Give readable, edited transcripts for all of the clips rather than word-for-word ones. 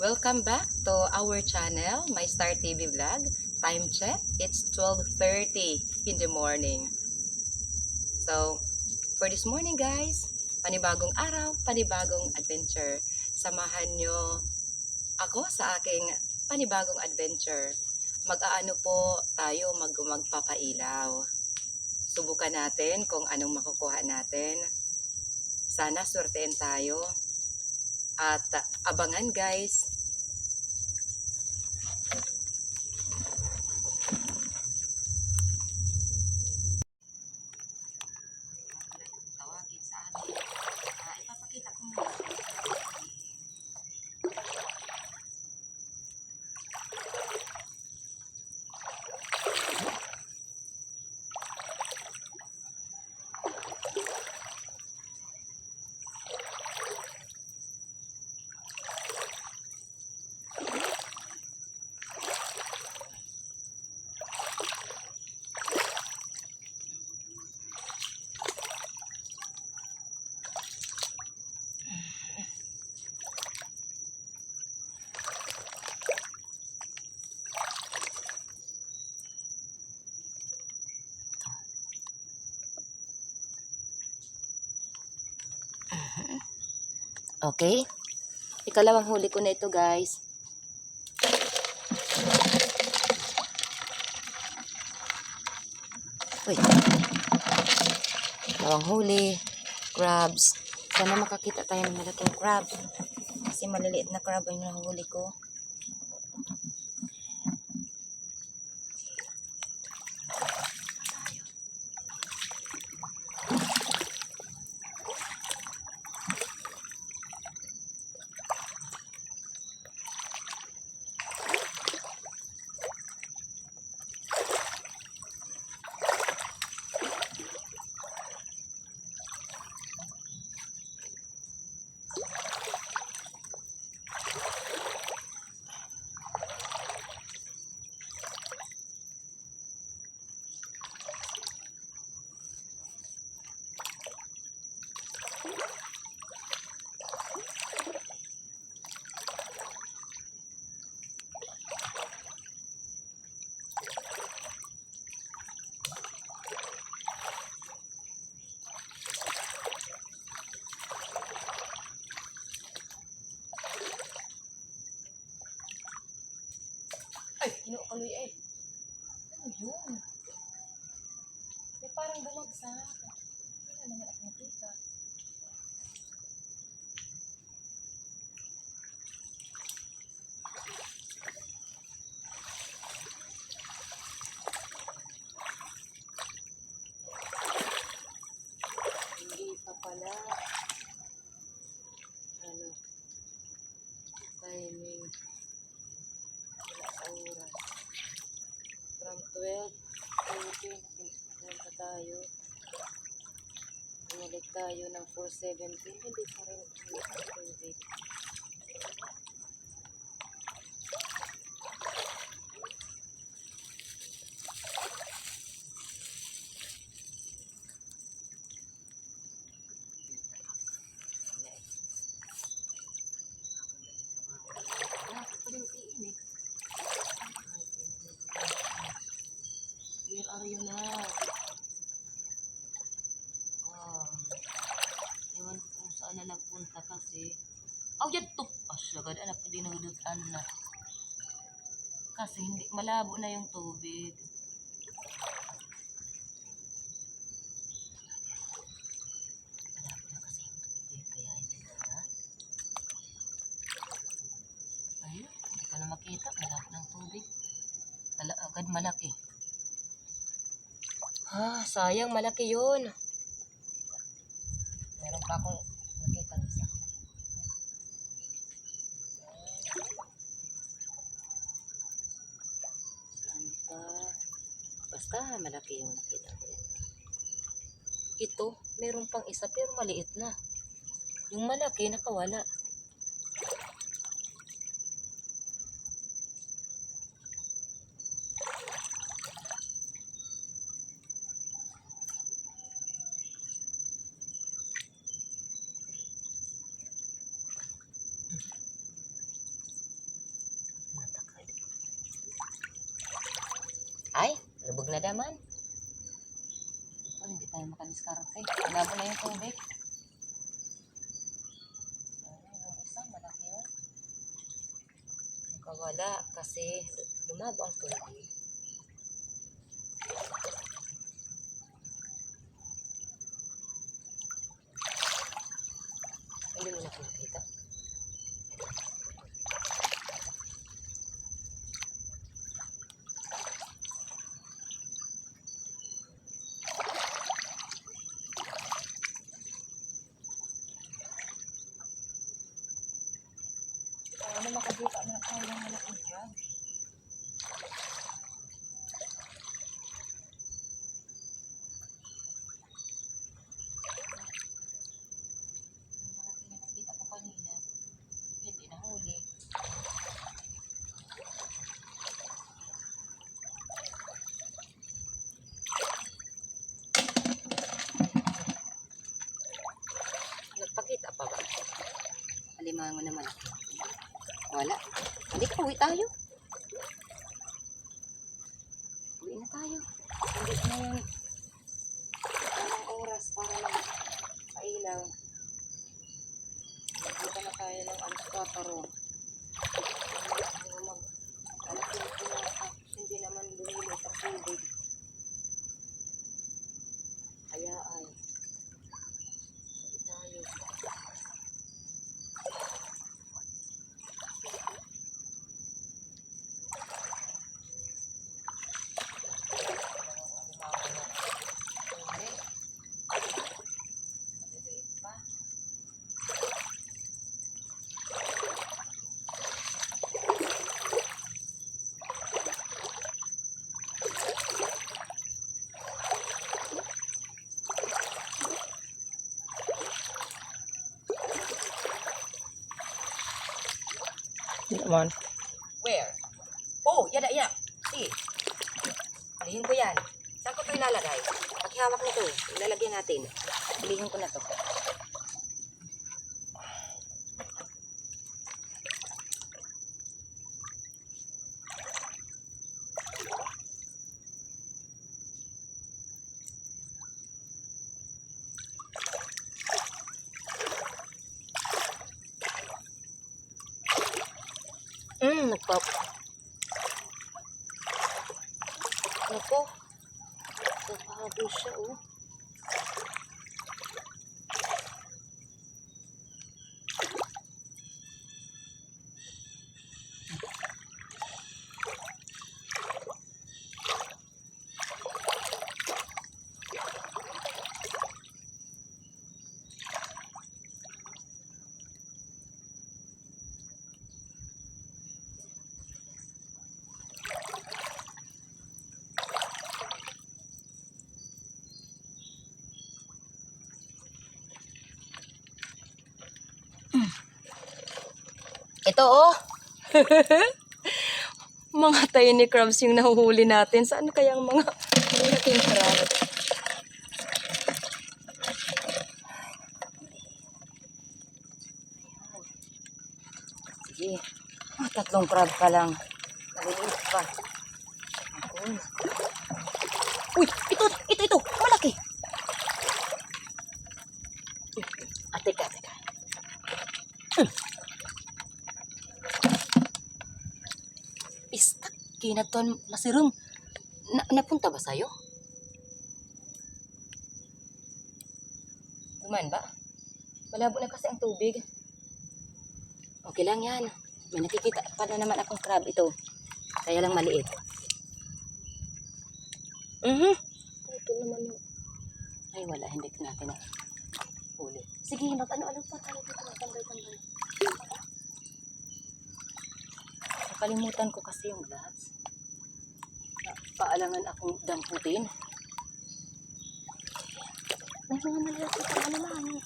Welcome back to our channel, My Star TV Vlog. Time check, it's 12:30 in the morning. So, for this morning guys, panibagong araw, panibagong adventure. Samahan nyo ako sa aking panibagong adventure. Mag-aano po tayo magpapailaw. Subukan natin kung anong makukuha natin. Sana swertein tayo. At abangan guys. Tawagin sa amin. Ipapakita ko muna. Okay. Ikalawang huli ko na ito, guys. Wait. Ikalawang huli. Crabs. Sana makakita tayo ng malaking crab. Kasi maliliit na crab yung nahuli ko. Ay, kinukaloy eh. Ano yun? May parang bumagsak. Wala naman ako nakita. Hindi pa pala. Ano? Timing. Oras. From 12 to 14. Pa tayo. Bumalik tayo ng 4:17. Hindi pa rin tubig. Where are you now? Ewan ko kung saan na nagpunta kasi. Yan to. Asyagad, anak, dinudutan na. Kasi hindi, malabo na yung tubig. Malabo na kasi yung tubig, kaya hindi na. Ayun, hindi ko na makita. Malabo ng tubig. Agad malaki. Sayang, malaki yun. Meron pa akong nakita isa. Saan pa? Basta malaki yung nakita ko. Ito, meron pang isa pero maliit na. Yung malaki nakawala. Ay, lubog na naman. Oh, hindi tayo makadiskarte. Labo na yung tubig. Yung isa, malaki yun. Nakawala kasi lumabo ang tubig. Hindi mo nakikita. Ano makabita na tayo ng malaki dyan? Malaki na nakita ko kanina. Hindi nahuli. Nagpakita pa ba? Alimango naman. Wala. Halika, uwi tayo. Uwi na tayo. Hindi na yun. Anong oras para lang pailaw. Nagpunta na tayo ng Anspataro. Anak yung pinaka. Hindi naman lumilot ang tubig. Kaya ay uwi tayo. Naman. Where? Oh, yada, yada. See. Alihin ko yan. Saan ko ito ilalagay? Paghihawak nito. Ilalagyan natin. Alihin ko na to. Nagpap. Nako. Nagpahabol siya, oh. Ito, oh. Mga tiny crabs yung nahuhuli natin. Saan kaya ang mga malaking crab? Sige. 3 crab pa lang. Maliliit pa. Ako. Uy! Ito! Malaki! Teka. Pistak, kinaton masirum. Napunta ba sa'yo? Duman ba? Malabo na kasi ang tubig. Okay lang yan. May nakikita pa na naman akong crab ito. Kaya lang maliit. Ito naman yung... Ay wala, hindi natin na huli. Sige, mag-ano-ano pa tayo dito. Tambay-tambay. Nakalimutan ko kasi yung gloves. Paalangan akong damputin. May mga malaki pa naman.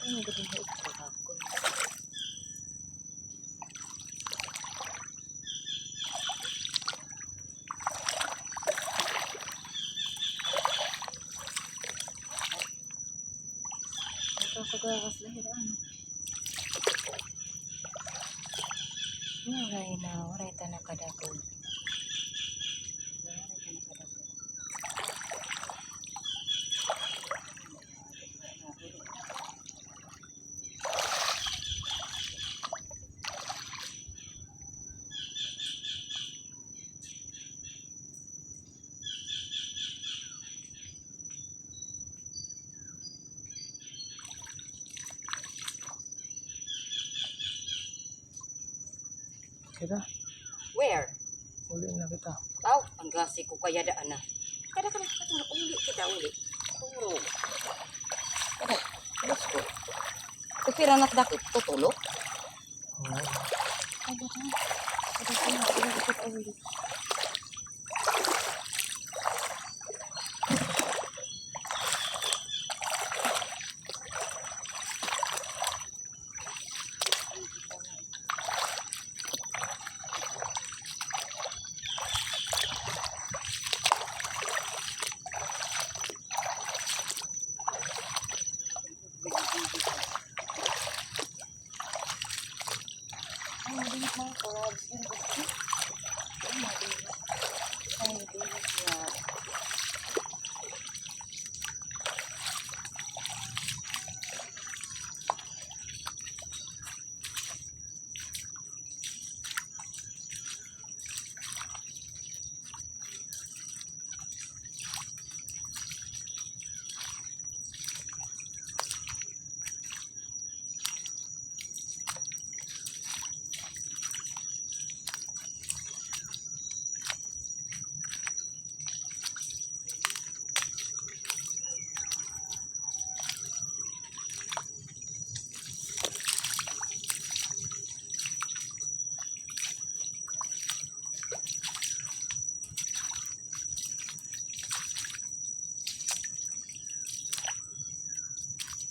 Ang galing na ito. kagawas lahir ano. Waray na, waray ta nakadako. Waray ta nakadako. Kita, Where? uli na kita. Aw, ang gasi ko kaya daan na. Kada katulog, uli kita, uli. Tulog. Kada, let's go. Kupira nak dakit, tutulog. Oh. Kada ka. Kada ka, uli.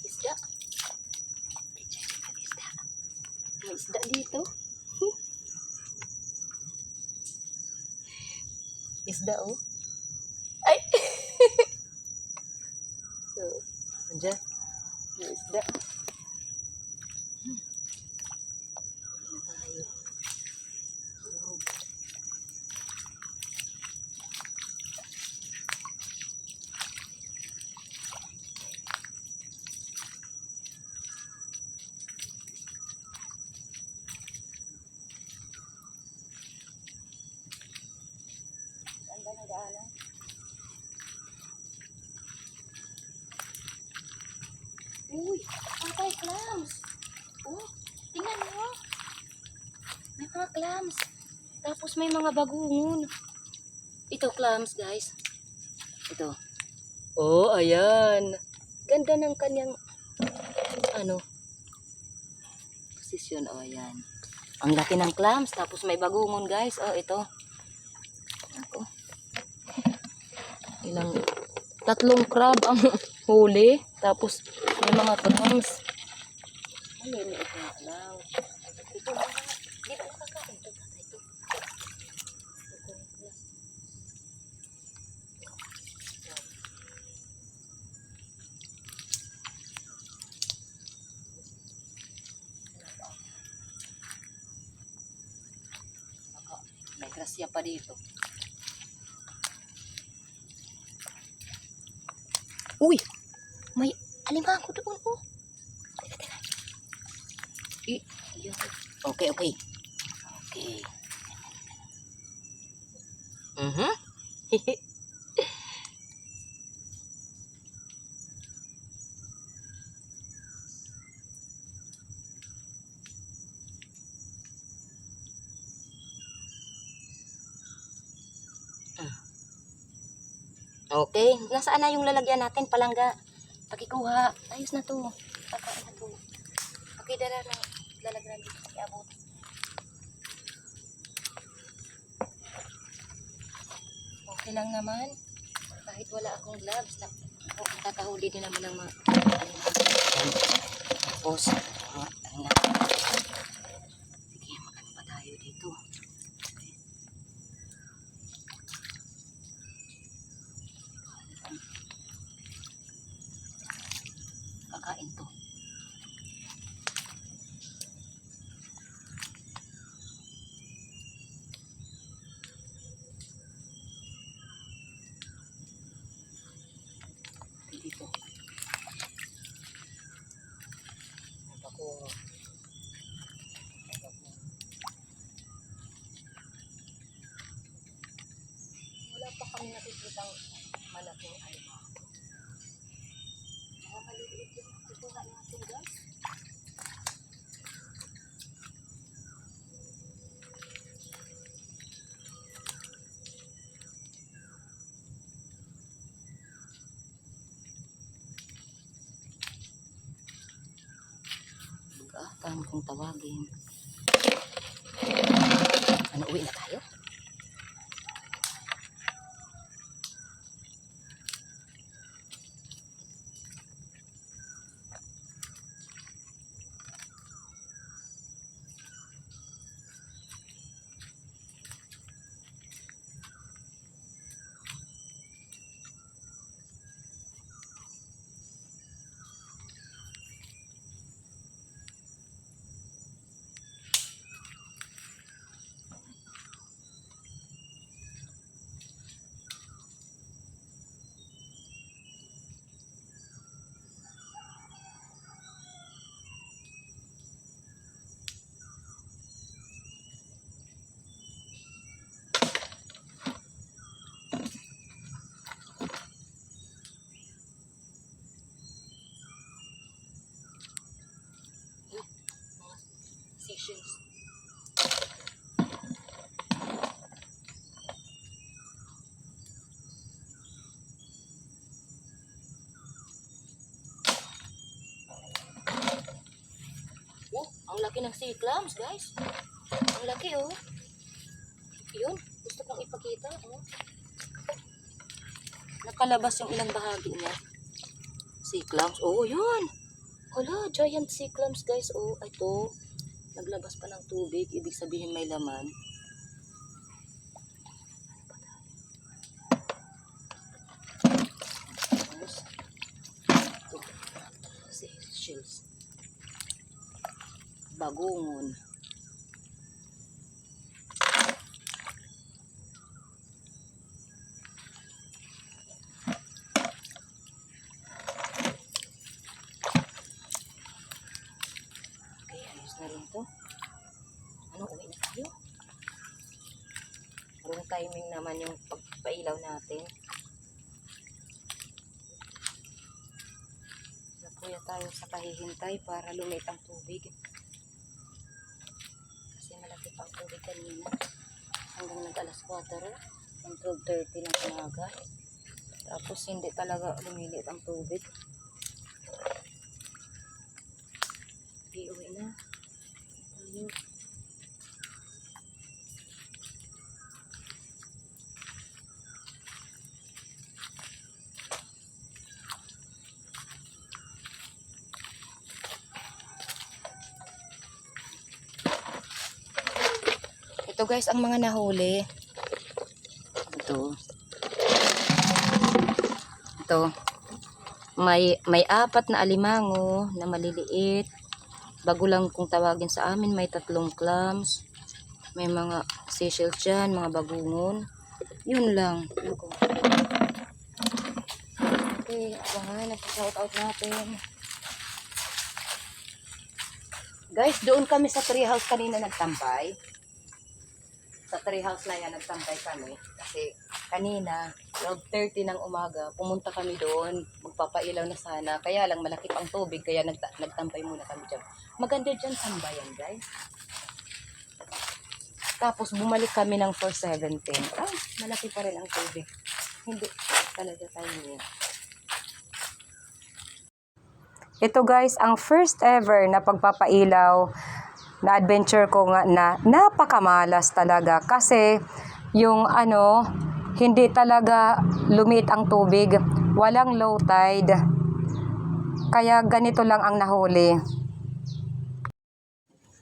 Isda. May isda dito. Isda oh. Ay! So, andyan. May isda. Ayan tayo. Oh. Ganda ng daanan. Uy, patay clams. Oh, tingnan mo. May mga clams. Tapos may mga bagungon. Ito clams, guys. Ito. Oh, ayan. Ganda ng kanyang ano posisyon. Oh, ayan. Ang laki ng clams. Tapos may bagungon, guys. Oh, ito. Ako. Tatlong crab ang huli. Tapos may mga clams. Maliliit nga lang. Ito mga, di ba nakakain ito? Ito. May grasya pa dito. Uy! May alimango doon oh. Yun. Okay, okay. Okay. Okay, nasaan na yung lalagyan natin, palangga? Pakikuha. Ayos na to. Kakain na to. Okay, dala na. Lalagyan dito. Iabot. Okay lang naman. Kahit wala akong gloves, nakakahuli din naman ng mga tapos, ano na. Sige, magano pa tayo dito. Kakain to. kami nakikita malaking alimango. Mga maliliit yung kukuha natin guys. Tama kong tawagin. Ano, uwi na tayo? Seashells. Oh, ang laki ng sea clams, guys. Ang laki, oh. Yun, gusto kong ipakita, oh. Nakalabas yung ilang bahagi niya. Sea clams, oh, yun. Hala, giant sea clams, guys, oh. Ito, naglabas pa ng tubig, ibig sabihin may laman. Tapos, ito, seashells. Bagungon. Okay, ayos na rin to. Ano, uwi na tayo? Wrong timing naman yung pagpailaw natin. Napuya tayo sa kahihintay para lumit ang tubig. Kasi malaki pa ang tubig kanina. Hanggang nag-alas 4, ang 12:30 ng umaga. Tapos hindi talaga lumilit ang tubig. Iuwi na tayo. Ito guys, ang mga nahuli. Ito. May 4 na alimango na maliliit. Bago lang kung tawagin sa amin, may 3 clams. May mga seashells dyan, mga bagungon. Yun lang. Okay, abangan, nag-shoutout natin. Guys, doon kami sa treehouse kanina nagtambay. Sa treehouse na yan, nagtambay kami. Kasi kanina, 12:30 ng umaga, pumunta kami doon. Magpapailaw na sana. Kaya lang, malaki pang tubig. Kaya nagtambay muna kami dyan. Maganda dyan tambayan, guys. Tapos, bumalik kami ng 4:17. Malaki pa rin ang tubig. Hindi talaga tayo niya. Ito guys, ang first ever na pagpapailaw na adventure ko nga na napakamalas talaga kasi yung hindi talaga lumit ang tubig, walang low tide, kaya ganito lang ang nahuli.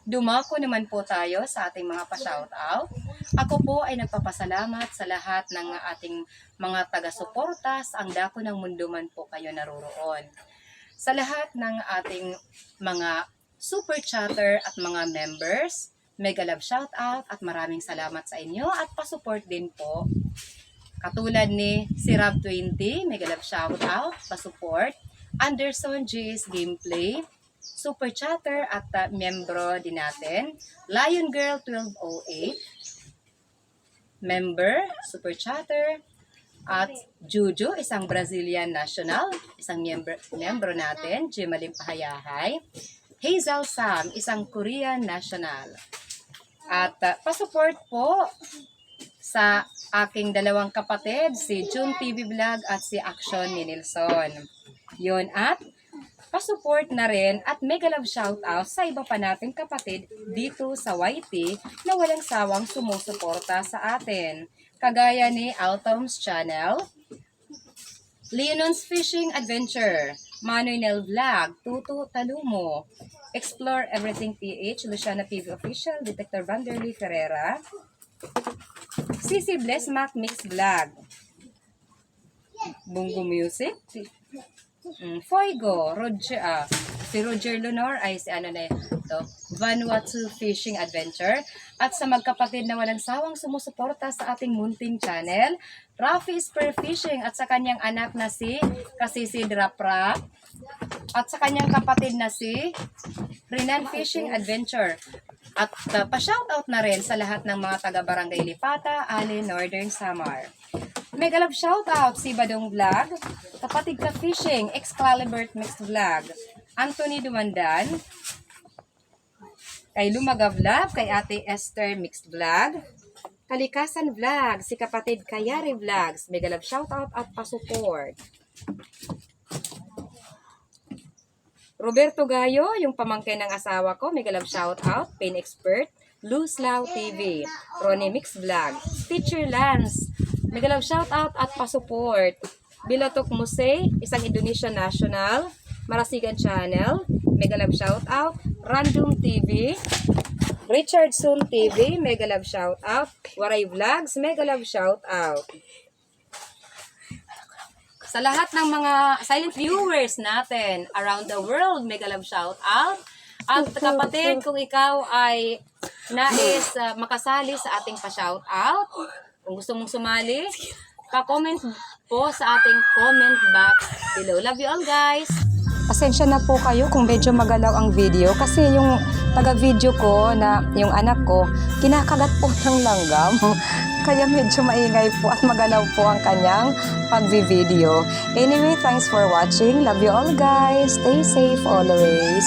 Dumako naman po tayo sa ating mga pa-shoutout. Ako po ay nagpapasalamat sa lahat ng ating mga taga-suporta sa Ang Dako ng Mundo man po kayo naroroon. Sa lahat ng ating mga super chatter at mga members, mega love shoutout at maraming salamat sa inyo at pa-support din po. Katulad ni si Rab20, mega love shoutout, pa-support. Anderson GS Gameplay, super chatter at membro din natin. Lion Girl 1208, member, super chatter. At Juju, isang Brazilian national, isang miyembro natin, Jimalim Pahayahay. Hazel Sam, isang Korean national. At pasupport po sa aking dalawang kapatid, si June TV Vlog at si Action ni Nilson. Yun, at pasupport na rin at mega love shoutout sa iba pa nating kapatid dito sa YT na walang sawang sumusuporta sa atin. Kagaya ni Altom's Channel, Leonon's Fishing Adventure, Manoy Nel Vlog, Tutu Talumo, Explore Everything PH, Luciana TV Official, Detector Vanderly Ferreira, CC Bless Mac Mix Vlog, Bungo Music, Foigo, si Roger Lunor ay si ano na ito, Vanuatu Fishing Adventure, at sa magkapatid na walang sawang sumusuporta sa ating munting channel, Rafi Spear Fishing at sa kanyang anak na si Kasisi Draprap, at sa kanyang kapatid na si Renan Fishing Adventure. At pa-shoutout na rin sa lahat ng mga taga-barangay Lipata, Ali, Northern Samar. Mega love shoutout si Badong Vlog, Kapatid Ka Fishing, Excalibur Mixed Vlog, Anthony Dumandan, kay Lumaga Vlog, kay Ate Esther Mixed Vlog, Kalikasan Vlog, si Kapatid Kayari Vlogs, mega love shoutout at pa-support. Roberto Gayo, yung pamangkin ng asawa ko, mega love shoutout, Pain Expert, Luz Lau TV, Ronnie Mix Vlog, Teacher Lance, mega love shoutout at pa-support. Bilatok Musay, isang Indonesian national, Marasigan Channel, mega love shoutout, Random TV, Richardson TV, mega love shoutout, Waray Vlogs, mega love shoutout. Sa lahat ng mga silent viewers natin around the world, mega love shoutout. At kapatid, kung ikaw ay nais makasali sa ating pa-shoutout, kung gusto mong sumali, pa-comment po sa ating comment box below. Love you all, guys! Pasensya na po kayo kung medyo magalaw ang video kasi yung taga-video ko na yung anak ko, kinakagat po ng langgam. Kaya medyo maingay po at magalaw po ang kanyang pag-video. Anyway, thanks for watching. Love you all, guys. Stay safe always.